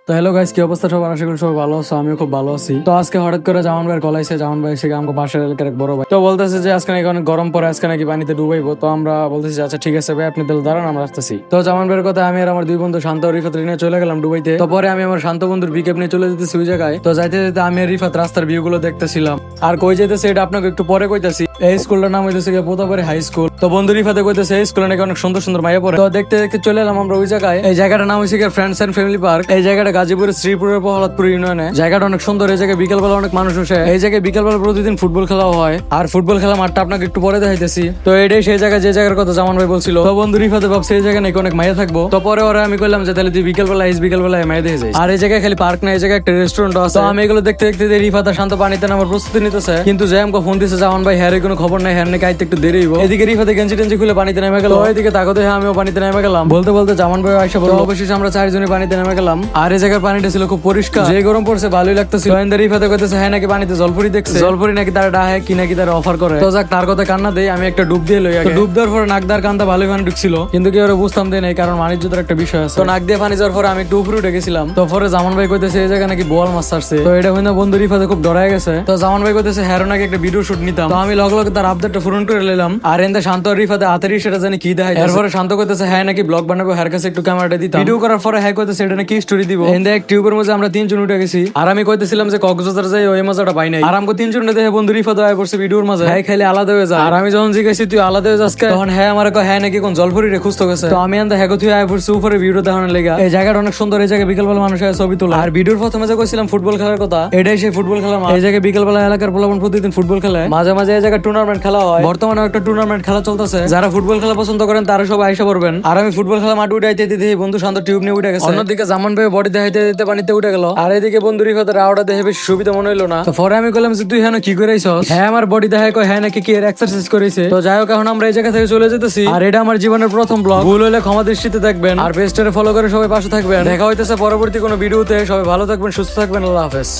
তো hello guys, কি অবস্থা সবার? আশা করি সবাই ভালো আছো, আমিও খুব ভালো আছি। তো আজকে হঠাৎ করে জামান ভাই কল আইছে। জামান ভাই এসে আমাকে পাশের এলাকার এক বড় ভাই তো বলতেছে যে আজকে নাকি অনেক গরম পড়ে, আজকে নাকি পানিতে ডুবাইবো। তো আমরা বলতেছি আচ্ছা ঠিক আছে ভাই, আপনি তাহলে দাঁড়ান, আমরা আসতেছি। তো জামান ভাইয়ের কথা আমি আর আমার দুই বন্ধু শান্ত ও রিফাত নিয়ে চলে গেলাম ডুবাইতে। তো পরে আমি আমার শান্ত বন্ধুর বিকেপ নিয়ে চলে যেতেছি ওই জায়গায়। তো যাইতে যেতে আমি আর রিফাত রাস্তার ভিউ গুলো দেখতেছিলাম। আর কই যেতেছে এটা আপনাকে একটু পরে কইতাছি। এই স্কুলটার নাম হইতেছে পোতাবাড়ি হাই স্কুল। তো বন্ধু রিফাতে কইতেছে এই স্কুলে নাকি অনেক সুন্দর সুন্দর মাইয়া পড়ে। তো দেখতে দেখতে চলে এলাম আমরা ওই জায়গায়। এই জায়গাটার নাম হইছে ফ্রেন্ডস এন্ড ফ্যামিলি পার্ক। এই জায়গাটা গাজীপুরের শ্রীপুরের প্রহ্লাদপুর ইউনিয়নে। জায়গাটা অনেক সুন্দর। এই জায়গায় বিকেলবেলা অনেক মানুষ আসে। এই জায়গায় বিকেলবেলা প্রতিদিন ফুটবল খেলাও হয়। আর ফুটবল খেলা মাঠটা আপনাকে একটু পরে দেখাইতেছি। তো এটাই সেই জায়গা যে জায়গার কথা জামান ভাই বলছিল। তো বন্ধু রিফাতে ভাবছে এই জায়গায় নাকি অনেক মাইয়া থাকবো। তো পরে ওরা আমি কইলাম যে তাহলে তুই বিকেলবেলা মাইয়া দেখে যাই। আর এই জায়গায় খালি পার্ক না, এই জায়গায় একটা রেস্টুরেন্ট আছে। তো আমি এগুলো দেখতে দেখতে রিফাত শান্ত পানিতে নামার প্রস্তুতি নিতেছে। কিন্তু যে আমাকে ফোন দিছে জামান ভাই হ্যাঁ কোনো খবর নাই, হ্যাঁ নাকি আইতে একটু দেরি হইব। এদিকে রিফাতে গেঞ্জি টেঞ্জি খুলে পানিতে নেমে গেল। এদিকে তাকতে হ্যাঁ আমিও পানিতে নেমে গেলাম। বলতে বলতে জামান ভাই আইসা বলল। অবশেষে আমরা চারজনই পানিতে নেমে গেলাম। আর এই জায়গার পানিটা ছিল খুব পরিষ্কার। যে গরম পড়ছে ভালোই লাগতেছিল। রিফাতে কইতেছে হ্যাঁ নাকি পানিতে জলপরি দেখছে। জলপরি নাকি তারা ডাহে কি নাকি তারা অফার করে। তো যাক তার কথা কান্না দেই, আমি একটা ডুব দিয়ে লই। ডুব দেওয়ার পরে নাকদার কান্দা ভালোই পানি ঢুকছিল, কিন্তু কি ওরা বুঝতাম দেয় নাই, কারণ বাণিজ্যতার একটা বিষয় আছে। তো নাক দিয়ে পানি যাওয়ার পরে আমি একটু উপরে উঠে গেছিলাম। তো পরে জামান ভাই কইতেছে এই জায়গা নাকি বোয়াল মাছ ছাড়ছে। তো এটা হইনা বন্ধু রিফাতে খুব ডরায় গেছে। তো জামান ভাই কইতেছে হ্যাঁ নাকি একটা ভিডিও শুট নিতাম। তো আমি লগে লগে তার আপডেটটা পূরণ করে নিলাম। আর এন্দা শান্ত আর রিফাতে হাতেরই সেটা জানি কি দেখায়। এরপরে শান্ত কইতেছে হ্যাঁ নাকি ব্লগ বানাবো, হ্যার কাছে একটু ক্যামেরাটা দিতাম। ভিডিও করার পরে হ্যাঁ কইতেছে এটা নাকি স্টোরি দিব। এন্দা এক টিউবের মধ্যে আমরা তিনজন উঠে গেছি। আর আমি কইতেছিলাম যে কক্সবাজার যাই ওই মজাটা পাই নাই। আর আমাকে তিনজনে দেখে বন্ধু রিফাত আয় পড়ছে ভিডিওর মাঝে। হ্যাঁ খাইলে আলাদা হয়ে যায়। আর আমি যখন জিজ্ঞাসি তুই আলাদা হয়ে যাস, তখন হ্যাঁ আমার হ্যাঁ নাকি কোন জলপরি রে খুঁজতে গেছে। তো আমি আন্দা হ্যাঁ তুই আয় পড়ছি উপরে ভিডিও দেখানোর লেগা। এই জায়গাটা অনেক সুন্দর। এই জায়গায় বিকেলবেলা মানুষ ছবি তোলা। আর ভিডিওর প্রথমে যে কইছিলাম ফুটবল খেলার কথা, এটাই সেই ফুটবল খেলা। এই জায়গায় বিকেলবেলা এলাকার পোলাপন প্রতিদিন ফুটবল খেলে। মাঝে মাঝে এই জায়গায় টুর্নামেন্ট খেলা হয়। বর্তমানে একটা টুর্নামেন্ট খেলা চলতেছে। যারা ফুটবল খেলা পছন্দ করেন তারা সবাই আইসা পড়বেন। আর আমি ফুটবল খেলা মাঠে উঠাইতে দিতে বন্ধু শান্ত টিউব নিয়ে উঠে গেছে। অন্যদিকে জামান ভাই বডি দেখাইতে দিতে পানিতে উঠে গেল। আর এদিকে বন্ধু রিফাতের আওয়াটা দেখে বেশি সুবিধা মনে হইলো না। তো পরে আমি কইলাম যে তুই হ্যাঁ কি করেছিস? হ্যাঁ আমার বডি দেখায় কয় হ্যাঁ নাকি কি এর এক্সারসাইজ করেছে। তো যাই হোক এখন আমরা এই জায়গা থেকে চলে যেতেছি। আর এটা আমার জীবনের প্রথম ব্লগ। ভুল হলে ক্ষমা দৃষ্টিতে দেখবেন। আর পেজটারে ফলো করে সবাই পাশে থাকবেন। দেখা হইতেছে পরবর্তী কোনো ভিডিওতে। সবাই ভালো থাকবেন, সুস্থ থাকবেন। আল্লাহ হাফেজ।